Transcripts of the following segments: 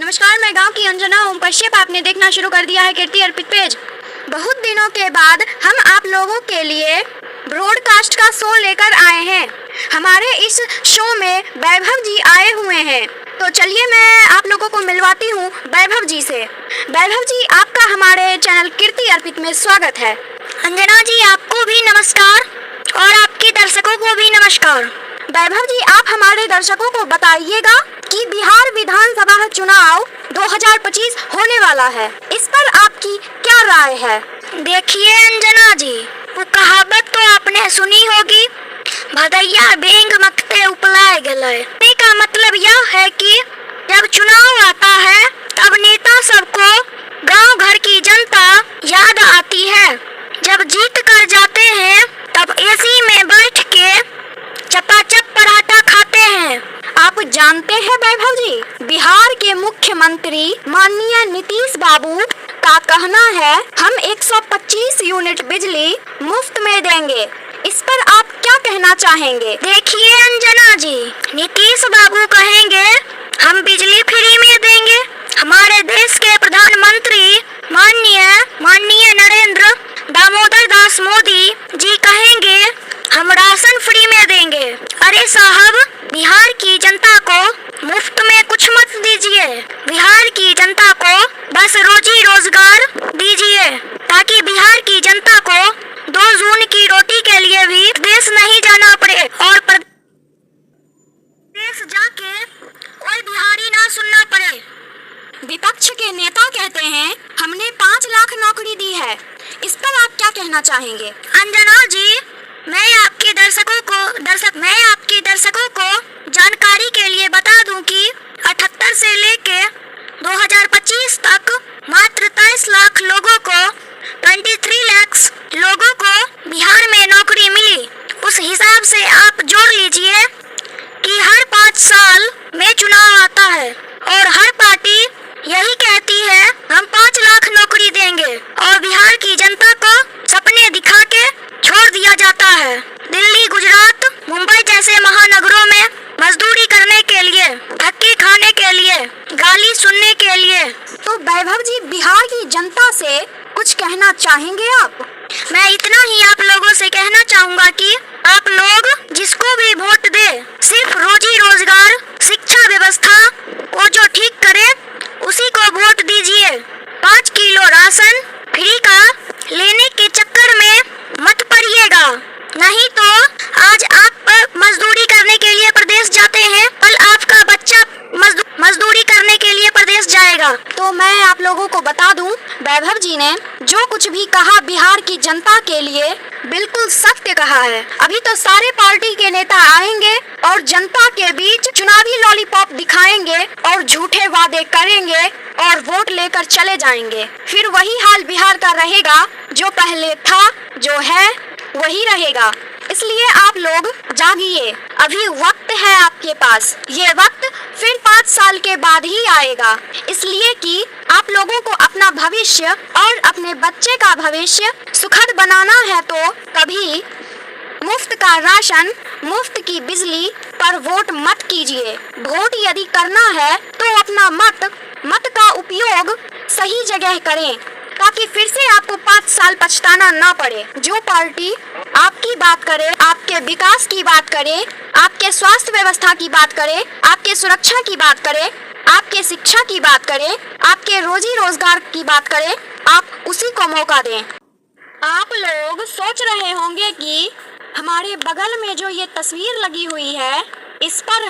नमस्कार, मैं गांव की अंजना ओम कश्यप। आपने देखना शुरू कर दिया है कीर्ति अर्पित पेज। बहुत दिनों के बाद हम आप लोगों के लिए ब्रॉडकास्ट का शो लेकर आए हैं। हमारे इस शो में वैभव जी आए हुए हैं, तो चलिए मैं आप लोगों को मिलवाती हूँ वैभव जी से। वैभव जी, आपका हमारे चैनल कीर्ति अर्पित में स्वागत है। अंजना जी, आपको भी नमस्कार और आपके दर्शकों को भी नमस्कार। वैभव जी, आप हमारे दर्शकों को बताइएगा कि बिहार विधानसभा चुनाव 2025 होने वाला है, इस पर आपकी क्या राय है? देखिए अंजना जी, वो कहावत तो आपने सुनी होगी, भदैया बेंग मकते उपलाए गए। का मतलब यह है कि जब चुनाव आता है तब नेता सबको गांव घर की जनता याद आती है। जब जीत कर जाते हैं तब एसी में बैठ के चपाचप पराठा खाते हैं। आप जानते हैं वैभव जी, बिहार के मुख्यमंत्री माननीय नीतीश बाबू का कहना है हम 125 यूनिट बिजली मुफ्त में देंगे। इस पर आप क्या कहना चाहेंगे? देखिए अंजना जी, नीतीश बाबू कहेंगे हम बिजली फ्री में देंगे। हमारे देश के प्रधानमंत्री माननीय नरेंद्र दामोदर दास मोदी जी कहेंगे हम राशन फ्री में देंगे। अरे साहब, बिहार की जनता को मुफ्त में कुछ मत दीजिए, बिहार की जनता को बस रोजी रोजगार दीजिए, ताकि बिहार की जनता को 2 जून की रोटी के लिए भी देश नहीं जाना पड़े और देश जाके कोई बिहारी ना सुनना पड़े। विपक्ष के नेता कहते हैं हमने 5 लाख नौकरी दी है, इस पर आप क्या कहना चाहेंगे? अंजना जी, मैं आपके दर्शकों को जानकारी के लिए बता दूं कि 78 से लेके 2025 तक मात्र 23 लाख लोगों को 23 लाख लोगों को बिहार में नौकरी मिली। उस हिसाब से आप जोड़ लीजिए कि हर 5 साल में चुनाव आता है और हर पार्टी यही कहती है हम 5 लाख नौकरी देंगे और बिहार की जनता को सपने दिखा के छोड़ दिया जाता है। दिल्ली, गुजरात, मुंबई जैसे महानगरों में मजदूरी करने के लिए, धक्के खाने के लिए, गाली सुनने के लिए। तो वैभव जी, बिहार की जनता से कुछ कहना चाहेंगे आप? मैं इतना ही आप लोगों से कहना चाहूँगा कि आप लोग जिसको भी वोट दे, सिर्फ रोजी रोजगार, शिक्षा व्यवस्था वो जो ठीक करे उसी को वोट दीजिए। 5 किलो राशन फ्री का लेने के चक्कर में मत पड़िएगा, नहीं तो आज आप मजदूरी करने के लिए प्रदेश जाते हैं, कल आपका बच्चा मजदूरी करने के लिए प्रदेश जाएगा। तो मैं आप लोगों को बता दूं, वैभव जी ने जो कुछ भी कहा बिहार की जनता के लिए बिल्कुल सत्य कहा है। अभी तो सारे पार्टी के नेता आएंगे और जनता के बीच चुनावी लॉलीपॉप दिखाएंगे और झूठे वादे करेंगे और वोट लेकर चले जाएंगे। फिर वही हाल बिहार का रहेगा, जो पहले था, जो है वही रहेगा। इसलिए आप लोग जागिए, अभी वक्त है आपके पास। ये वक्त फिर 5 साल के बाद ही आएगा, इसलिए कि आप लोगों को अपना भविष्य और अपने बच्चे का भविष्य सुखद बनाना है। तो कभी मुफ्त का राशन, मुफ्त की बिजली पर वोट मत कीजिए। वोट यदि करना है तो अपना मत का उपयोग सही जगह करें, ताकि फिर से आपको 5 साल पछताना ना पड़े। जो पार्टी आपकी बात करे, आपके विकास की बात करे, आपके स्वास्थ्य व्यवस्था की बात करे, आपके सुरक्षा की बात करे, आपके शिक्षा की बात करे, आपके रोजी रोजगार की बात करे, आप उसी को मौका दें। आप लोग सोच रहे होंगे कि हमारे बगल में जो ये तस्वीर लगी हुई है, इस पर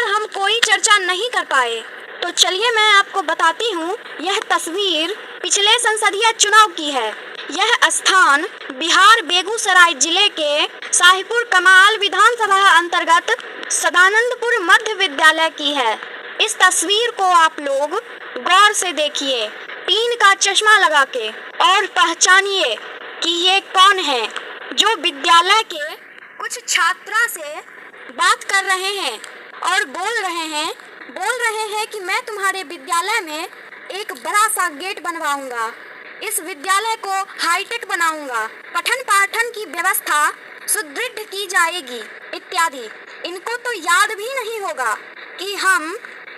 हम कोई चर्चा नहीं कर पाए। तो चलिए मैं आपको बताती हूँ, यह तस्वीर पिछले संसदीय चुनाव की है। यह स्थान बिहार बेगूसराय जिले के शाहीपुर कमाल विधानसभा अंतर्गत सदानंदपुर मध्य विद्यालय की है। इस तस्वीर को आप लोग गौर से देखिए, टीन का चश्मा लगा के, और पहचानिए कि ये कौन है जो विद्यालय के कुछ छात्रा से बात कर रहे हैं और बोल रहे हैं कि मैं तुम्हारे विद्यालय में एक बड़ा सा गेट बनवाऊंगा, इस विद्यालय को हाईटेक बनाऊंगा, पठन पाठन की व्यवस्था सुदृढ़ की जाएगी इत्यादि। इनको तो याद भी नहीं होगा कि हम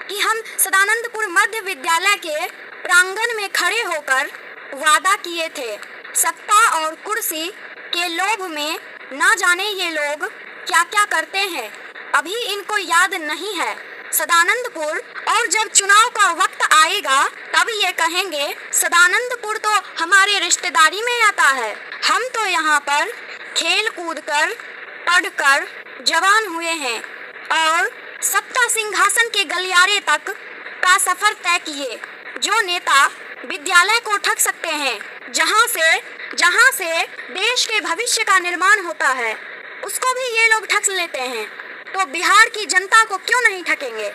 कि हम सदानंदपुर मध्य विद्यालय के प्रांगण में खड़े होकर वादा किए थे। सत्ता और कुर्सी के लोभ में ना जाने ये लोग क्या क्या करते हैं, अभी इनको याद नहीं है सदानंदपुर। और जब चुनाव का वक्त आएगा तब ये कहेंगे सदानंदपुर तो हमारे रिश्तेदारी में आता है। हम तो यहाँ पर खेल कूद कर पढ़कर जवान हुए हैं और सत्ता सिंहासन के गलियारे तक का सफर तय किए। जो नेता विद्यालय को ठग सकते हैं, जहाँ से देश के भविष्य का निर्माण होता है, उसको भी ये लोग ठग लेते हैं, तो बिहार की जनता को क्यों नहीं ठगेंगे।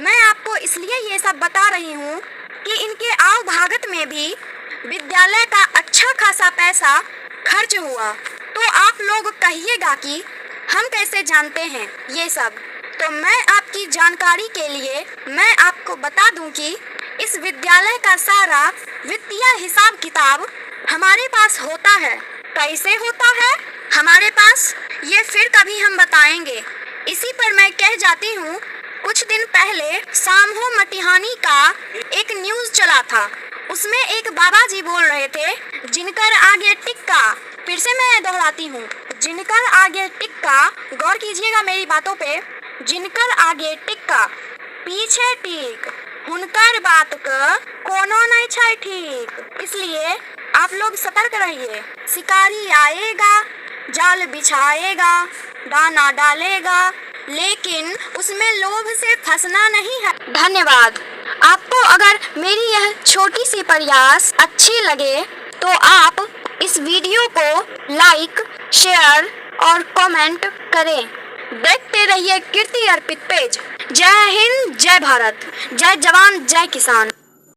मैं आपको इसलिए ये सब बता रही हूँ कि इनके आव भागत में भी विद्यालय का अच्छा खासा पैसा खर्च हुआ। तो आप लोग कहिएगा कि हम कैसे जानते हैं ये सब। तो मैं आपकी जानकारी के लिए मैं आपको बता दूं कि इस विद्यालय का सारा वित्तीय हिसाब किताब हमारे पास होता है। कैसे होता है हमारे पास, ये फिर कभी हम बताएंगे। इसी पर मैं कह जाती हूँ, कुछ दिन पहले सामहो मटिहानी का एक न्यूज़ चला था। उसमें एक बाबा जी बोल रहे थे, जिनकर आगे टिक्का, फिर से मैं दोहराती हूँ, जिनकर आगे टिक्का, गौर कीजिएगा मेरी बातों पे, जिनकर आगे टिक्का पीछे टिक, हुनकर बात का कोनो नहीं छै ठीक। इसलिए आप लोग सतर्क रहिए। शिकारी आएगा, जाल बिछाएगा, दाना डालेगा, लेकिन उसमें लोभ से फंसना नहीं है। धन्यवाद। आपको अगर मेरी यह छोटी सी प्रयास अच्छी लगे तो आप इस वीडियो को लाइक, शेयर और कमेंट करें। देखते रहिए कीर्ति अर्पित पेज। जय हिंद, जय भारत, जय जवान, जय किसान।